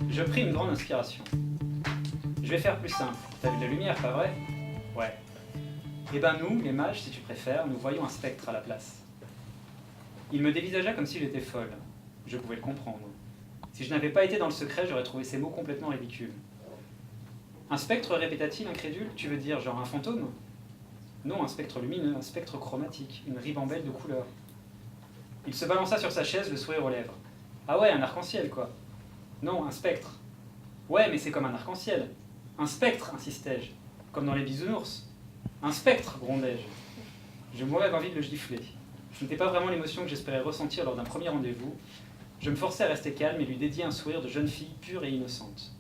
Je pris une grande inspiration. Je vais faire plus simple. T'as vu de la lumière, pas vrai? Ouais. Eh ben nous, les mages, si tu préfères, nous voyons un spectre à la place. Il me dévisagea comme si j'étais folle. Je pouvais le comprendre. Si je n'avais pas été dans le secret, j'aurais trouvé ces mots complètement ridicules. Un spectre, répéta-t-il, incrédule? Tu veux dire genre un fantôme? Non, un spectre lumineux, un spectre chromatique, une ribambelle de couleurs. Il se balança sur sa chaise, le sourire aux lèvres. Ah ouais, un arc-en-ciel, quoi. Non, un spectre. Ouais, mais c'est comme un arc-en-ciel. Un spectre, insistai-je, comme dans les bisounours. Un spectre, grondai-je. Je mourais d'envie de le gifler. Ce n'était pas vraiment l'émotion que j'espérais ressentir lors d'un premier rendez-vous. Je me forçais à rester calme et lui dédier un sourire de jeune fille pure et innocente.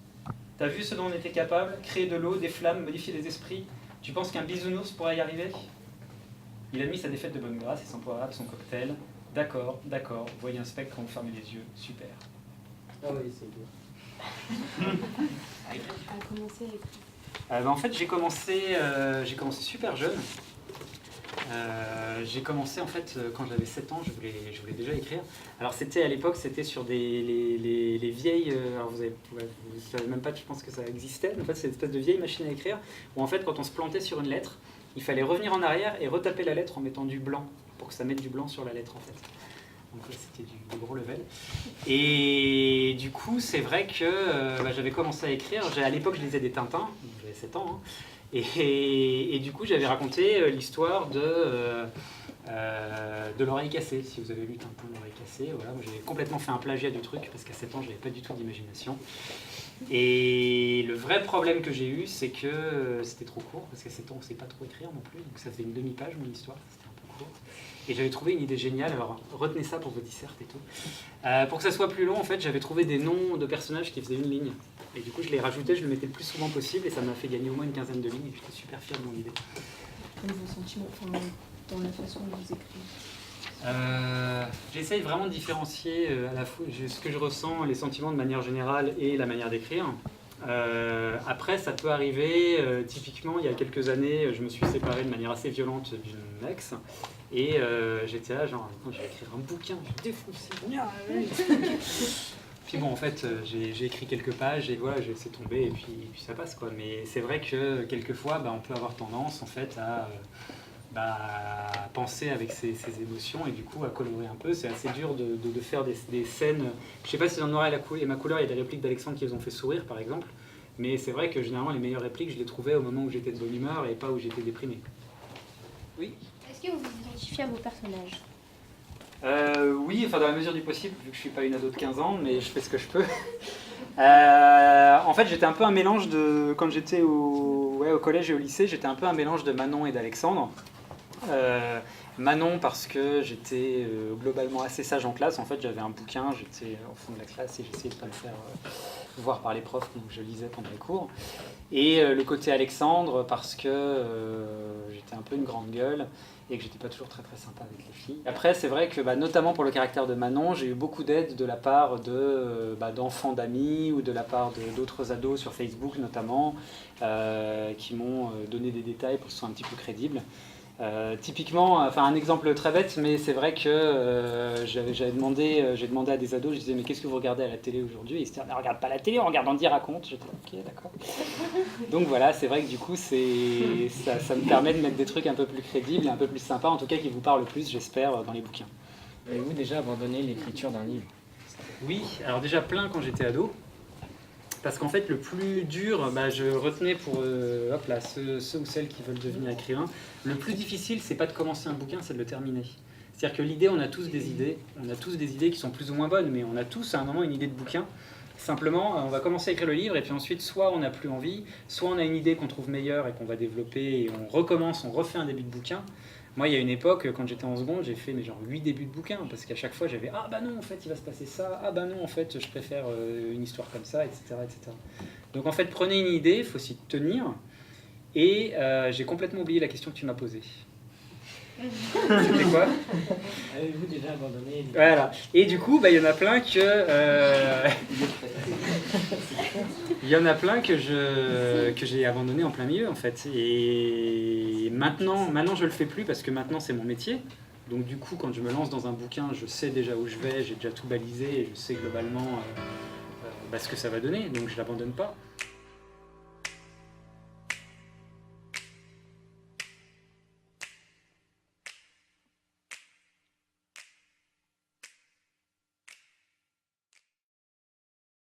T'as vu ce dont on était capable? Créer de l'eau, des flammes, modifier les esprits? Tu penses qu'un bisounours pourrait y arriver? Il admit sa défaite de bonne grâce et s'empoira de son cocktail. D'accord, d'accord, vous voyez un spectre quand vous fermez les yeux, super. Ah oui, c'est bien. En fait, j'ai commencé super jeune. J'ai commencé en fait quand j'avais 7 ans, je voulais déjà écrire. Alors c'était à l'époque, c'était sur les vieilles, alors vous savez même pas, je pense que ça existait, mais en fait c'est une espèce de vieille machine à écrire, où en fait quand on se plantait sur une lettre, il fallait revenir en arrière et retaper la lettre en mettant du blanc, pour que ça mette du blanc sur la lettre en fait. Donc c'était du gros level. Et du coup, c'est vrai que j'avais commencé à écrire. À l'époque, je lisais des Tintins, j'avais 7 ans. Hein, et du coup, j'avais raconté l'histoire de l'oreille cassée. Si vous avez lu Tintin, l'oreille cassée, voilà. Moi, j'ai complètement fait un plagiat du truc, parce qu'à 7 ans, je n'avais pas du tout d'imagination. Et le vrai problème que j'ai eu, c'est que c'était trop court, parce qu'à 7 ans, on ne sait pas trop écrire non plus. Donc ça faisait une demi-page, mon histoire, c'était un peu court. Et j'avais trouvé une idée géniale, alors retenez ça pour vos dissertes et tout. Pour que ça soit plus long, en fait, j'avais trouvé des noms de personnages qui faisaient une ligne. Et du coup, je les rajoutais, je le mettais le plus souvent possible, et ça m'a fait gagner au moins une quinzaine de lignes, et j'étais super fier de mon idée. Quels sont vos sentiments dans la façon dont vous écrivez? J'essaye vraiment de différencier à la fois ce que je ressens, les sentiments de manière générale et la manière d'écrire. Après, ça peut arriver, typiquement, il y a quelques années, je me suis séparé de manière assez violente d'une ex, et j'étais là, genre, je vais écrire un bouquin, je vais défoncer. Puis bon, en fait, j'ai écrit quelques pages, et voilà, j'ai laissé tomber, et puis ça passe, quoi. Mais c'est vrai que, quelquefois, on peut avoir tendance, en fait, à penser avec ses émotions, et du coup, à colorer un peu. C'est assez dur de faire des scènes. Je sais pas si dans Noir et ma couleur, il y a des répliques d'Alexandre qui vous ont fait sourire, par exemple. Mais c'est vrai que, généralement, les meilleures répliques, je les trouvais au moment où j'étais de bonne humeur, et pas où j'étais déprimé. Oui? Est-ce que vous vous identifiez à vos personnages? Oui, enfin dans la mesure du possible, vu que je suis pas une ado de 15 ans, mais je fais ce que je peux. En fait, j'étais un peu un mélange de... Quand j'étais au collège et au lycée, j'étais un peu un mélange de Manon et d'Alexandre. Manon parce que j'étais globalement assez sage en classe. En fait, j'avais un bouquin, j'étais au fond de la classe et j'essayais de ne pas me faire voir par les profs, donc je lisais pendant les cours. Et le côté Alexandre parce que j'étais un peu une grande gueule et que j'étais pas toujours très très sympa avec les filles. Après, c'est vrai que notamment pour le caractère de Manon, j'ai eu beaucoup d'aide de la part d'enfants d'amis ou de la part d'autres ados sur Facebook notamment, qui m'ont donné des détails pour que ce soit un petit peu crédible. Typiquement, un exemple très bête, mais c'est vrai que j'ai demandé à des ados, je disais mais qu'est-ce que vous regardez à la télé aujourd'hui? Ils se disaient on ne regarde pas la télé, on regarde Andy raconte. J'étais ok, d'accord. Donc voilà, c'est vrai que du coup ça me permet de mettre des trucs un peu plus crédibles et un peu plus sympas, en tout cas qui vous parlent plus, j'espère, dans les bouquins. Avez-vous déjà abandonné l'écriture d'un livre? Oui, alors déjà plein quand j'étais ado. Parce qu'en fait, le plus dur, je retenais pour ceux ou celles qui veulent devenir écrivains, le plus difficile, c'est pas de commencer un bouquin, c'est de le terminer. C'est-à-dire que l'idée, on a tous des idées qui sont plus ou moins bonnes, mais on a tous à un moment une idée de bouquin. Simplement, on va commencer à écrire le livre, et puis ensuite, soit on n'a plus envie, soit on a une idée qu'on trouve meilleure et qu'on va développer, et on recommence, on refait un début de bouquin. Moi, il y a une époque, quand j'étais en seconde, j'ai fait 8 débuts de bouquins, parce qu'à chaque fois, j'avais « Ah bah non, en fait, il va se passer ça. Ah bah non, en fait, je préfère une histoire comme ça, etc. etc. » Donc en fait, prenez une idée, il faut s'y tenir. Et j'ai complètement oublié la question que tu m'as posée. C'était quoi? Avez-vous déjà abandonné les... Voilà. Et du coup, il y en a plein que... Il y en a plein que j'ai abandonné en plein milieu, en fait. Et maintenant, je le fais plus parce que maintenant, c'est mon métier. Donc du coup, quand je me lance dans un bouquin, je sais déjà où je vais, j'ai déjà tout balisé et je sais globalement ce que ça va donner. Donc je l'abandonne pas.